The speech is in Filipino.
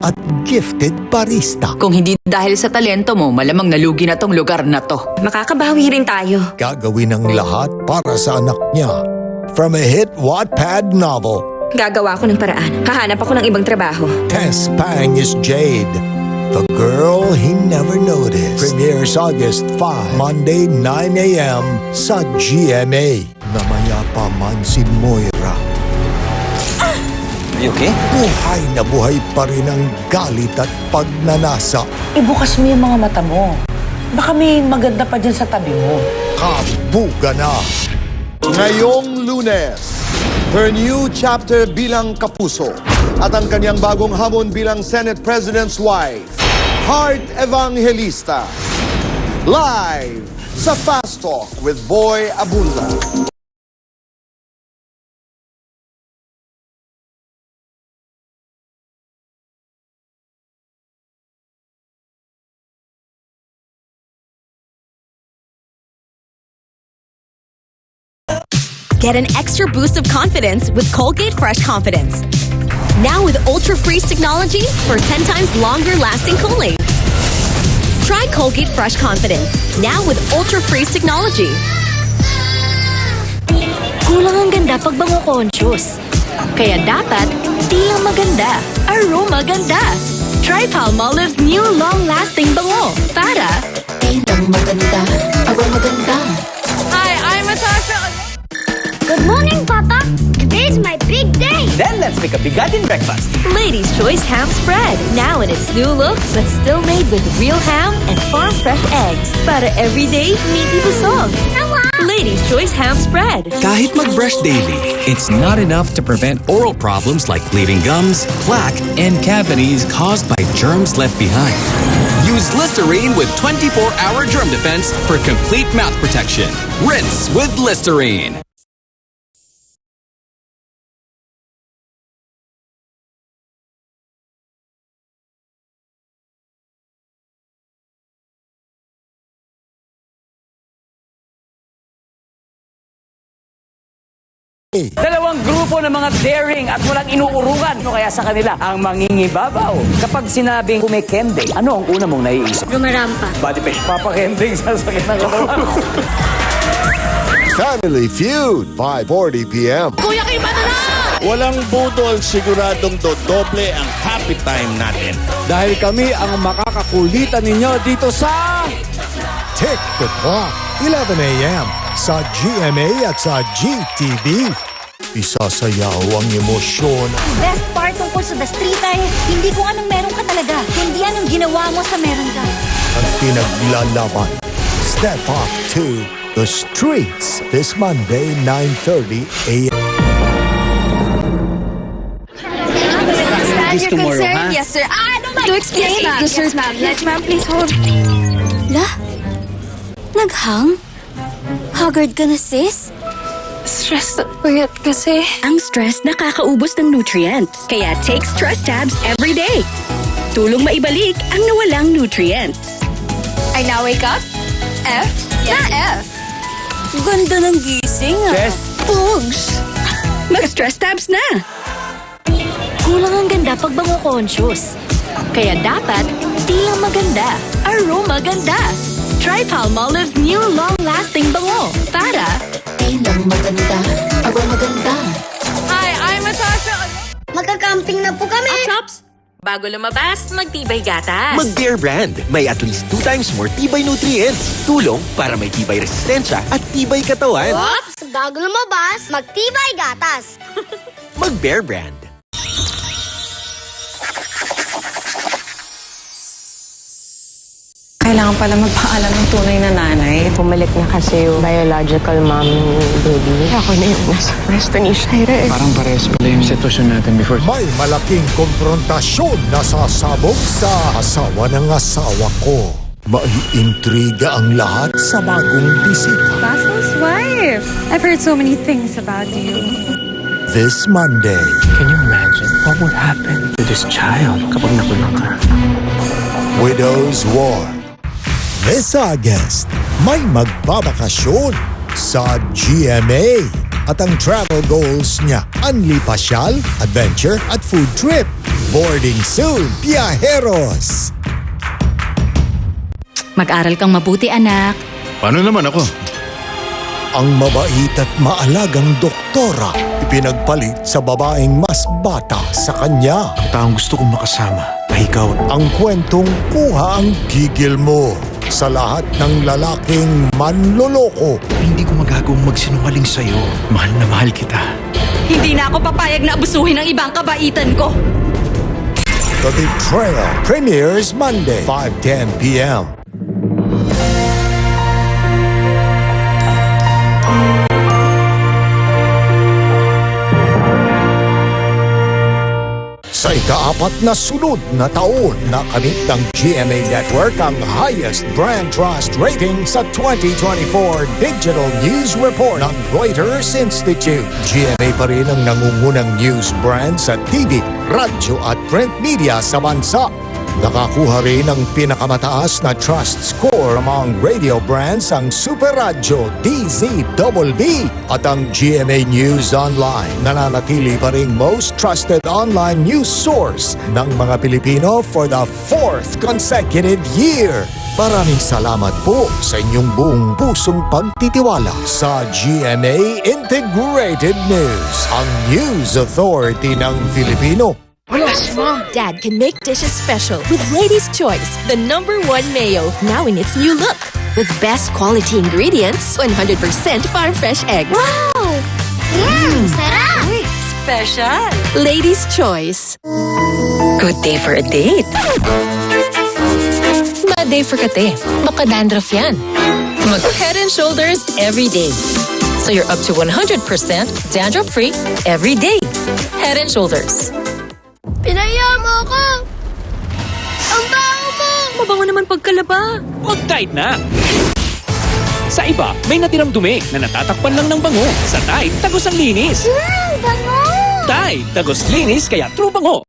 at gifted barista. Kung hindi dahil sa talento mo, malamang nalugi na tong lugar na to. Makakabawi rin tayo. Gagawin ang lahat para sa anak niya. From a hit Wattpad novel, Gagawa ko ng paraan. Hahanap ako ng ibang trabaho. Tess Pang is Jade, the girl he never noticed. Premieres August 5, Monday 9 a.m. sa GMA. Namaya pa man si Moira. You okay? Buhay na buhay pa rin ang galit at pagnanasa. Ibukas mo yung mga mata mo. Baka may maganda pa dyan sa tabi mo. Kabuga na. Ngayong Lunes, her new chapter bilang kapuso at ang kanyang bagong hamon bilang Senate President's wife, Heart Evangelista. Live sa Fast Talk with Boy Abunda. Get an extra boost of confidence with Colgate Fresh Confidence. Now with Ultra Freeze technology for 10 times longer lasting cooling. Try Colgate Fresh Confidence. Now with Ultra Freeze technology. Kulang ang ganda pag bango conscious. Kaya dapat, di lang maganda, aroma ganda. Try Palmolive's new long-lasting bango para di lang maganda, aroma ganda. Hi, I'm Natasha. Good morning, Papa. Today's my big day. Then let's make a bigatin breakfast. Ladies' Choice Ham Spread. Now in its new look, but still made with real ham and farm-fresh eggs. Para everyday, meaty busog. Ladies' Choice Ham Spread. Kahit mag-brush daily, it's not enough to prevent oral problems like bleeding gums, plaque, and cavities caused by germs left behind. Use Listerine with 24-hour germ defense for complete mouth protection. Rinse with Listerine. Dalawang grupo ng mga daring at walang inuurungan. Ano kaya sa kanila ang mangingibabaw? Kapag sinabing kumikende, ano ang una mong naiisip? Rumarampa. Body pain. Papakending sa sakit ng katawan. Family Feud, 5:40 p.m. Kuya Kim, ano na? Walang budol, siguradong dodoble ang happy time natin. Dahil kami ang makakakulitan ninyo dito sa Tick the Clock, 11 a.m. sa GMA at sa GTV. Isasayaw ang emosyon. Best part tungkol sa The Street ay hindi kung anong meron ka talaga, kundi anong ginawa mo sa meron ka. Ang pinaglalaban. Step up to the streets this Monday, 9:30 a.m. This tomorrow, ha? Yes, sir. Ano ba? To explain, Yes, ma'am. Yes, ma'am. Please hold. La? Naghang? Haggard ka na, sis? Stress at puyat kasi. Ang stress nakakaubos ng nutrients. Kaya take stress tabs every day. Tulong maibalik ang nawalang nutrients. I now wake up. F? Na F. Ganda ng gising, ah. Yes. Pugs. Mag-stress tabs na. Kulang ang ganda pag bango conscious. Kaya dapat, di lang maganda, aroma ganda. Try Palmolive's new long-lasting bango para di lang maganda, aroma ganda. Hi, I'm Natasha. Magka-camping na po kami. Chops! Bago lumabas, magtibay gatas. Mag-Bear Brand. May at least 2 times more tibay nutrients. Tulong para may tibay resistensya at tibay katawan. Oops! Bago lumabas, magtibay gatas. Mag-Bear Brand. Kailangan pala magpaalam ng tunay na nanay. Bumalik na kasi yung biological mom ng baby. Ako na yung nasa pwesto ni Shaira eh. parang pares pala yung sitwasyon natin before. May malaking konfrontasyon na sasabog sa asawa ng asawa ko. Maiintriga ang lahat sa bagong bisita. Basil's wife. I've heard so many things about you. This Monday, Can you imagine what would happen to this child kapag nakulong ka? Widow's War. This August, may magbabakasyon sa GMA. At ang travel goals niya, unli pasyal, adventure at food trip. Boarding soon, viajeros! Mag-aral kang mabuti, anak. Paano naman ako? Ang mabait at maalagang doktora ipinagpalit sa babaeng mas bata sa kanya. Ang taong gusto kong makasama ay ikaw. Ang kwentong kuha ang gigil mo sa lahat ng lalaking manloloko. Hindi ko magagawang magsinungaling sa'yo. Mahal na mahal kita. Hindi na ako papayag na abusuhin ng ibang kabaitan ko. The Betrayal premieres Monday, 5:10 p.m. Sa ika-4 na sunod na taon, nakamit ng GMA Network ang highest brand trust rating sa 2024 Digital News Report ng Reuters Institute. GMA pa rin ang nangungunang news brand sa TV, radyo at print media sa bansa. Nakakuha rin ng pinakamataas na trust score among radio brands ang Super Radyo DZBB at ang GMA News Online. Nananatili pa rin most trusted online news source ng mga Pilipino for the 4th consecutive year. Maraming salamat po sa inyong buong pusong pagtitiwala sa GMA Integrated News, ang news authority ng Filipino. Yes, Mom. Dad can make dishes special with Lady's Choice, the #1 mayo, now in its new look. With best quality ingredients, 100% farm fresh eggs. Wow! Sarap! Special! Lady's Choice. Good day for a date. Bad day for kate. Baka dandruff yan. Mag-Head and Shoulders every day. So you're up to 100% dandruff-free every day. Head and Shoulders. Pinaya mo ako! Ang baho mo! Mabango naman pagkalaba. Mag-Tide na! Sa iba, may natirang dumi na natatakpan lang ng bango. Sa Tide, tagos ang linis. Bango! Tide, tagos linis kaya true bango.